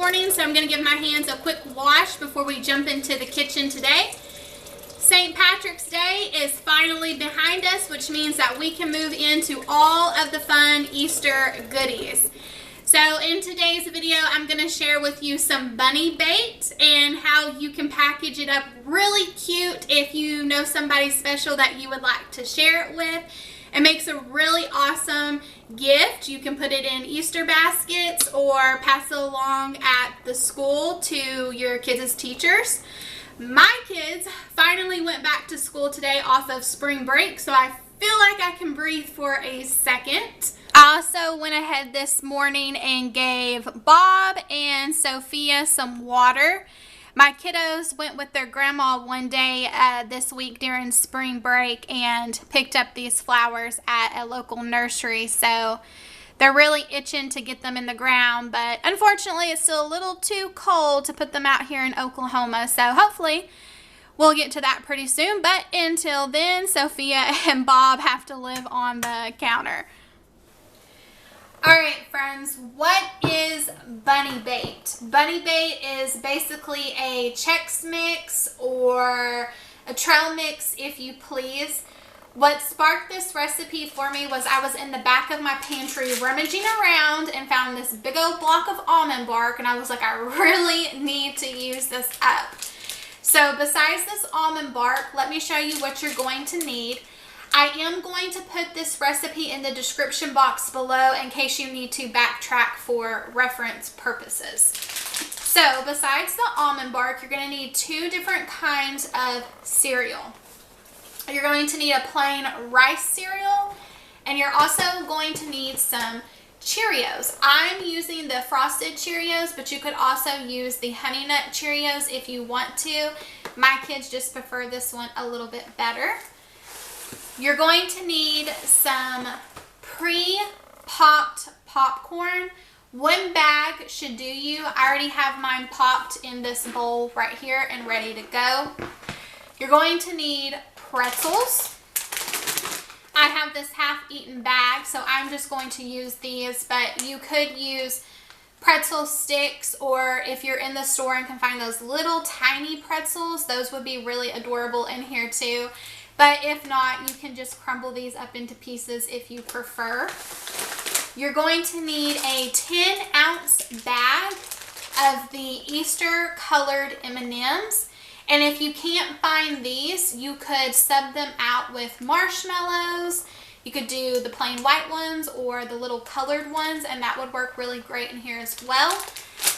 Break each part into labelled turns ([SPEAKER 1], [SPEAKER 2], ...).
[SPEAKER 1] morning, so I'm going to give my hands a quick wash before we jump into the kitchen today. St. Patrick's Day is finally behind us, which means that we can move into all of the fun Easter goodies. So in today's video, I'm going to share with you some bunny bait and how you can package it up really cute if you know somebody special that you would like to share it with. It makes a really awesome gift. You can put it in Easter baskets or pass it along at the school to your kids' teachers. My kids finally went back to school today off of spring break, so I feel like I can breathe for a second. I also went ahead this morning and gave Bob and Sophia some water. My kiddos went with their grandma one day this week during spring break and picked up these flowers at a local nursery, so they're really itching to get them in the ground, but unfortunately it's still a little too cold to put them out here in Oklahoma, so hopefully we'll get to that pretty soon. But until then, Sophia and Bob have to live on the counter. Alright friends, what is bunny bait? Bunny bait is basically a Chex mix or a trail mix, if you please. What sparked this recipe for me was I was in the back of my pantry rummaging around and found this big old block of almond bark, and I was like, I really need to use this up. So besides this almond bark, let me show you what you're going to need. I am going to put this recipe in the description box below in case you need to backtrack for reference purposes. So besides the almond bark, you're going to need two different kinds of cereal. You're going to need a plain rice cereal, and you're also going to need some Cheerios. I'm using the frosted Cheerios, but you could also use the honey nut Cheerios if you want to. My kids just prefer this one a little bit better. You're going to need some pre-popped popcorn. One bag should do you. I already have mine popped in this bowl right here and ready to go. You're going to need pretzels. I have this half-eaten bag, so I'm just going to use these, but you could use pretzel sticks, or if you're in the store and can find those little tiny pretzels, those would be really adorable in here too. But if not, you can just crumble these up into pieces if you prefer. You're going to need a 10-ounce bag of the Easter colored M&ms. And if you can't find these, you could sub them out with marshmallows. You could do the plain white ones or the little colored ones, and that would work really great in here as well.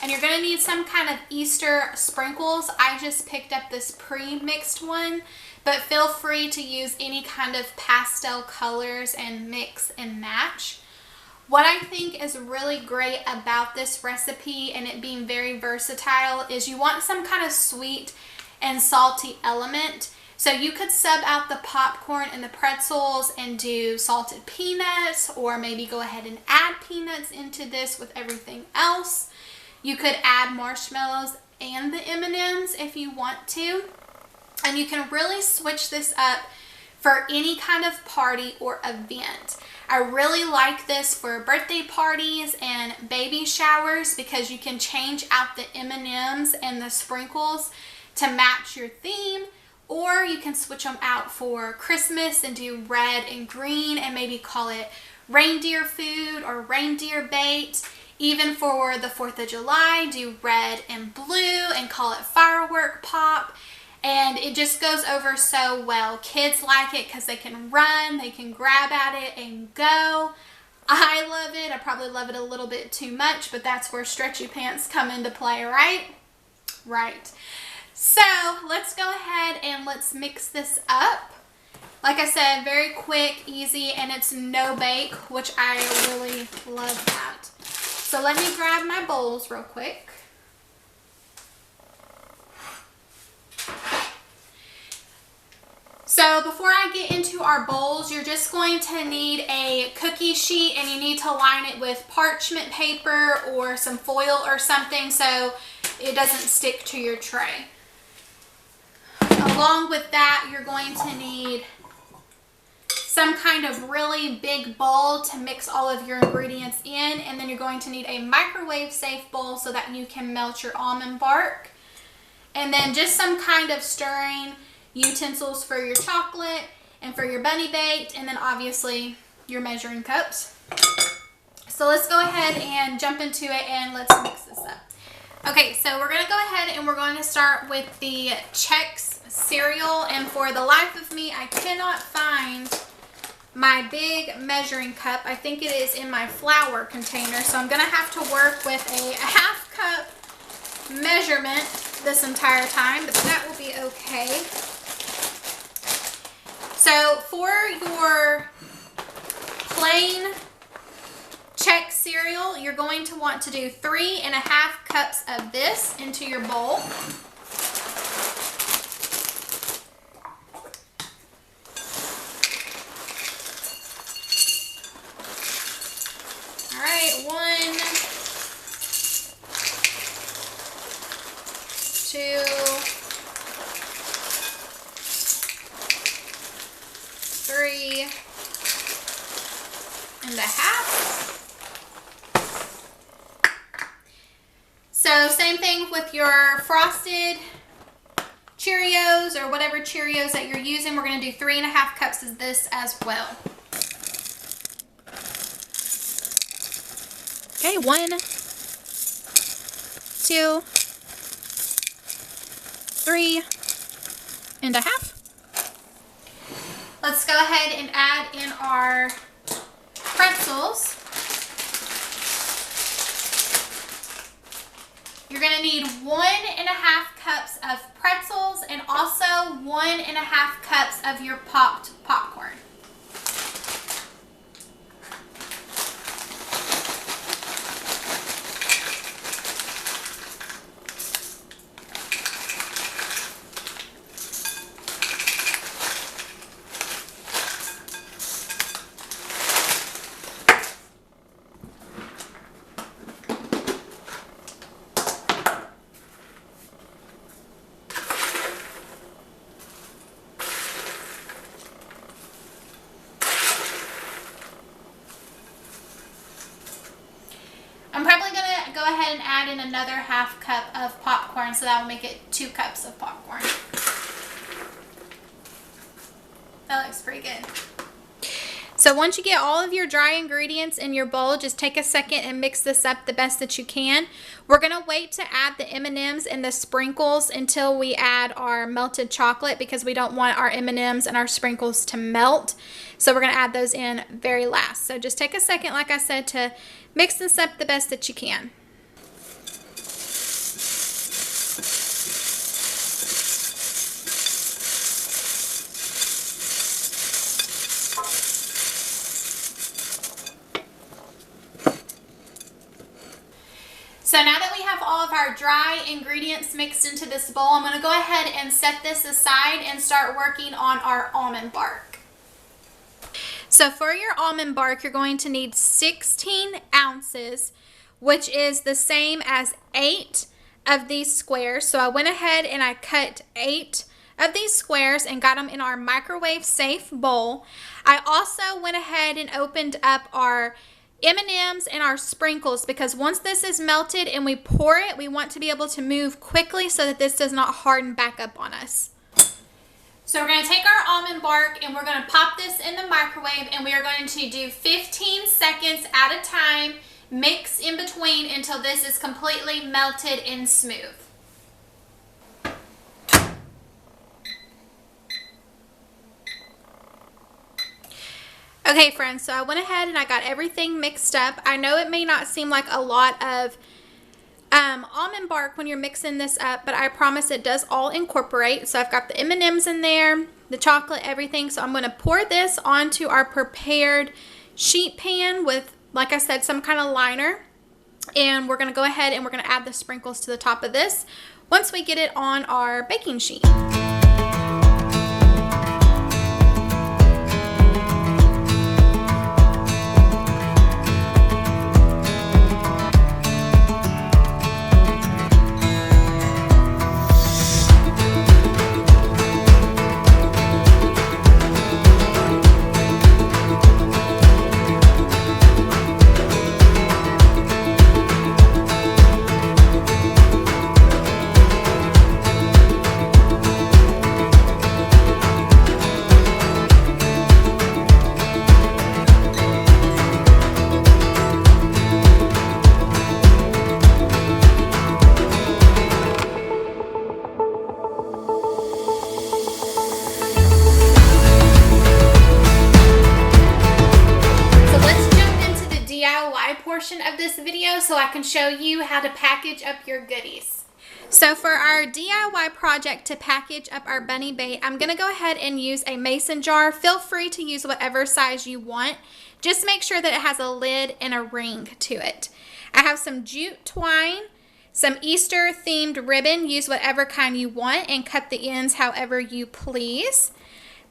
[SPEAKER 1] And you're going to need some kind of Easter sprinkles. I just picked up this pre-mixed one, but feel free to use any kind of pastel colors and mix and match. What I think is really great about this recipe and it being very versatile is you want some kind of sweet and salty element. So you could sub out the popcorn and the pretzels and do salted peanuts, or maybe go ahead and add peanuts into this with everything else. You could add marshmallows and the M&ms if you want to. And you can really switch this up for any kind of party or event. I really like this for birthday parties and baby showers because you can change out the M&ms and the sprinkles to match your theme, or you can switch them out for Christmas and do red and green and maybe call it reindeer food or reindeer bait. Even for the 4th of July, do red and blue and call it firework pop. And it just goes over so well. Kids like it because they can run, they can grab at it and go. I love it. I probably love it a little bit too much, but that's where stretchy pants come into play, right? Right. So let's go ahead and let's mix this up. Like I said, very quick, easy, and it's no bake, which I really love that. So let me grab my bowls real quick. So before I get into our bowls, you're just going to need a cookie sheet, and you need to line it with parchment paper or some foil or something so it doesn't stick to your tray. Along with that, you're going to need some kind of really big bowl to mix all of your ingredients in, and then you're going to need a microwave safe bowl so that you can melt your almond bark, and then just some kind of stirring utensils for your chocolate and for your bunny bait, and then obviously your measuring cups. So let's go ahead and jump into it and let's mix this up. Okay, so we're gonna go ahead and we're going to start with the Chex cereal, and for the life of me, I cannot find my big measuring cup. I think it is in my flour container, so I'm gonna have to work with a half cup measurement this entire time, but that will be okay. So for your plain Chex cereal, you're going to want to do 3.5 cups of this into your bowl. All right, 1, 2, 3.5. So same thing with your frosted Cheerios or whatever Cheerios that you're using. We're going to do 3.5 cups of this as well. Okay, 1, 2, 3.5. Let's go ahead and add in our pretzels. You're going to need 1.5 cups of pretzels and also 1.5 cups of your popped popcorn. I'm probably going to go ahead and add in another half cup of popcorn, so that will make it 2 cups of popcorn. That looks pretty good. So once you get all of your dry ingredients in your bowl, just take a second and mix this up the best that you can. We're going to wait to add the M&Ms and the sprinkles until we add our melted chocolate, because we don't want our M&Ms and our sprinkles to melt. So we're going to add those in very last. So just take a second, like I said, to mix this up the best that you can. So now that we have all of our dry ingredients mixed into this bowl, I'm going to go ahead and set this aside and start working on our almond bark. So for your almond bark, you're going to need 16 ounces, which is the same as 8 of these squares. So I went ahead and I cut 8 of these squares and got them in our microwave safe bowl. I also went ahead and opened up our M&Ms and our sprinkles, because once this is melted and we pour it, we want to be able to move quickly so that this does not harden back up on us. So we're going to take our almond bark and we're going to pop this in the microwave, and we are going to do 15 seconds at a time, mix in between until this is completely melted and smooth. Okay friends, so I went ahead and I got everything mixed up. I know it may not seem like a lot of almond bark when you're mixing this up, but I promise it does all incorporate. So I've got the M&Ms in there, the chocolate, everything. So I'm going to pour this onto our prepared sheet pan with, like I said, some kind of liner. And we're going to go ahead and we're going to add the sprinkles to the top of this once we get it on our baking sheet. this video so I can show you how to package up your goodies. So for our DIY project to package up our bunny bait, I'm going to go ahead and use a mason jar. Feel free to use whatever size you want. Just make sure that it has a lid and a ring to it. I have some jute twine, some Easter themed ribbon. Use whatever kind you want and cut the ends however you please.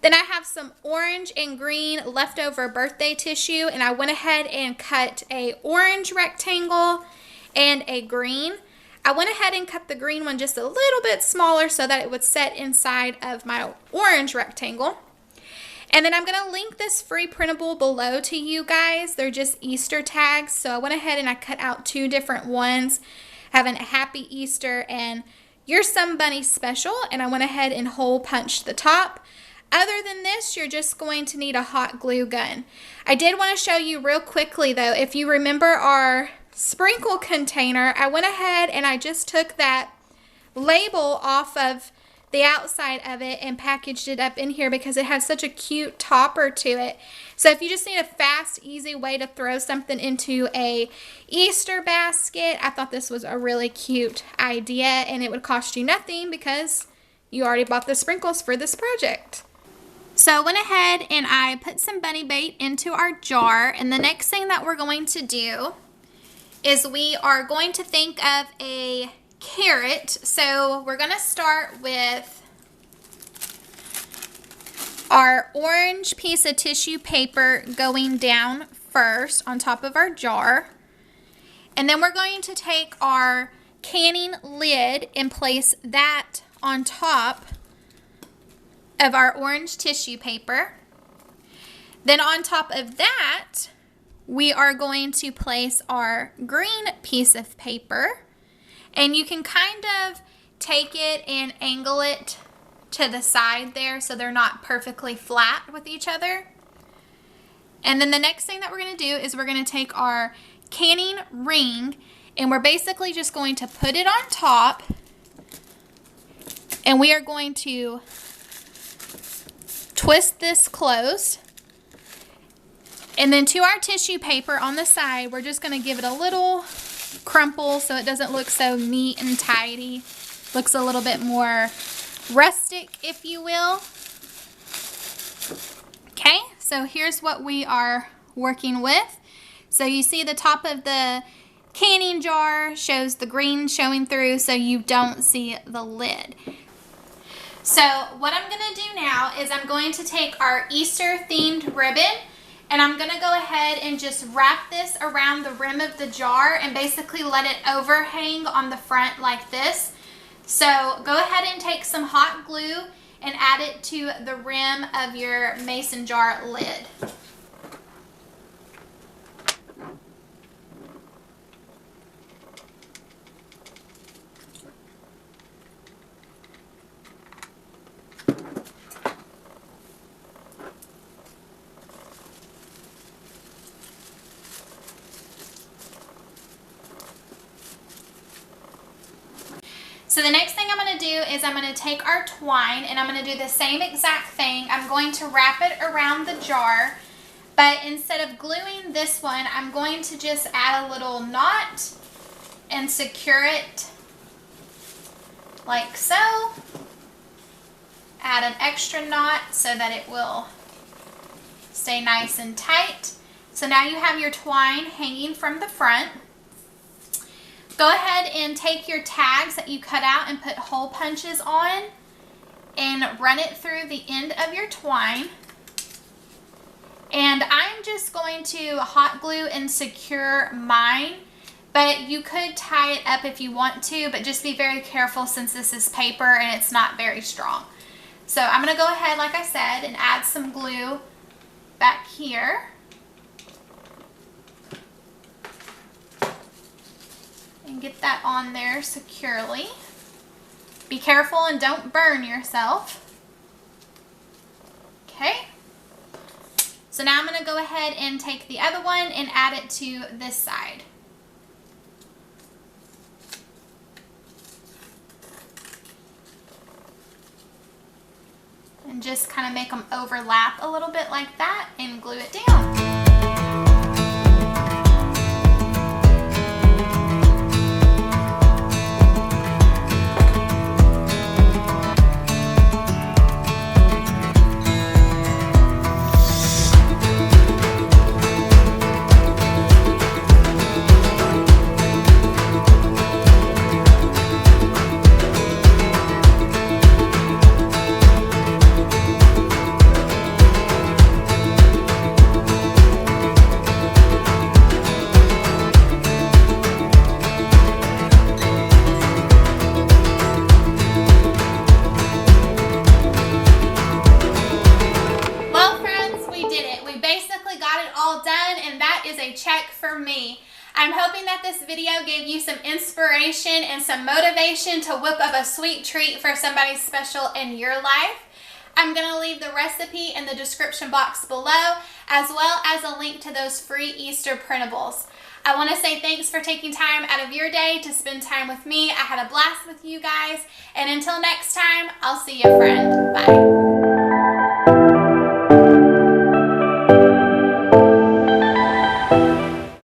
[SPEAKER 1] Then I have some orange and green leftover birthday tissue, and I went ahead and cut a orange rectangle and a green. I went ahead and cut the green one just a little bit smaller so that it would set inside of my orange rectangle. And then I'm going to link this free printable below to you guys. They're just Easter tags, so I went ahead and I cut out 2 different ones, having a Happy Easter and You're Some Bunny Special, and I went ahead and hole punched the top. Other than this, you're just going to need a hot glue gun. I did want to show you real quickly though, if you remember our sprinkle container, I went ahead and I just took that label off of the outside of it and packaged it up in here because it has such a cute topper to it. So if you just need a fast, easy way to throw something into a Easter basket, I thought this was a really cute idea, and it would cost you nothing because you already bought the sprinkles for this project. So I went ahead and I put some bunny bait into our jar, and the next thing that we're going to do is we are going to think of a carrot. So we're going to start with our orange piece of tissue paper going down first on top of our jar, and then we're going to take our canning lid and place that on top of our orange tissue paper. Then on top of that, we are going to place our green piece of paper, and you can kind of take it and angle it to the side there so they're not perfectly flat with each other. And then the next thing that we're going to do is we're going to take our canning ring, and we're basically just going to put it on top, and we are going to twist this closed, and then to our tissue paper on the side, we're just going to give it a little crumple so it doesn't look so neat and tidy. Looks a little bit more rustic, if you will. Okay, so here's what we are working with. So you see the top of the canning jar shows the green showing through so you don't see the lid. So what I'm going to do now is I'm going to take our Easter themed ribbon, and I'm going to go ahead and just wrap this around the rim of the jar and basically let it overhang on the front like this. So go ahead and take some hot glue and add it to the rim of your mason jar lid. So the next thing I'm going to do is I'm going to take our twine, and I'm going to do the same exact thing. I'm going to wrap it around the jar, but instead of gluing this one, I'm going to just add a little knot and secure it like so. Add an extra knot so that it will stay nice and tight. So now you have your twine hanging from the front. Go ahead and take your tags that you cut out and put hole punches on and run it through the end of your twine. And I'm just going to hot glue and secure mine, but you could tie it up if you want to, but just be very careful since this is paper and it's not very strong. So I'm going to go ahead, like I said, and add some glue back here. And get that on there securely. Be careful and don't burn yourself. Okay. So now I'm going to go ahead and take the other one and add it to this side. And just kind of make them overlap a little bit like that and glue it down. I'm hoping that this video gave you some inspiration and some motivation to whip up a sweet treat for somebody special in your life. I'm going to leave the recipe in the description box below, as well as a link to those free Easter printables. I want to say thanks for taking time out of your day to spend time with me. I had a blast with you guys, and until next time, I'll see you, friend.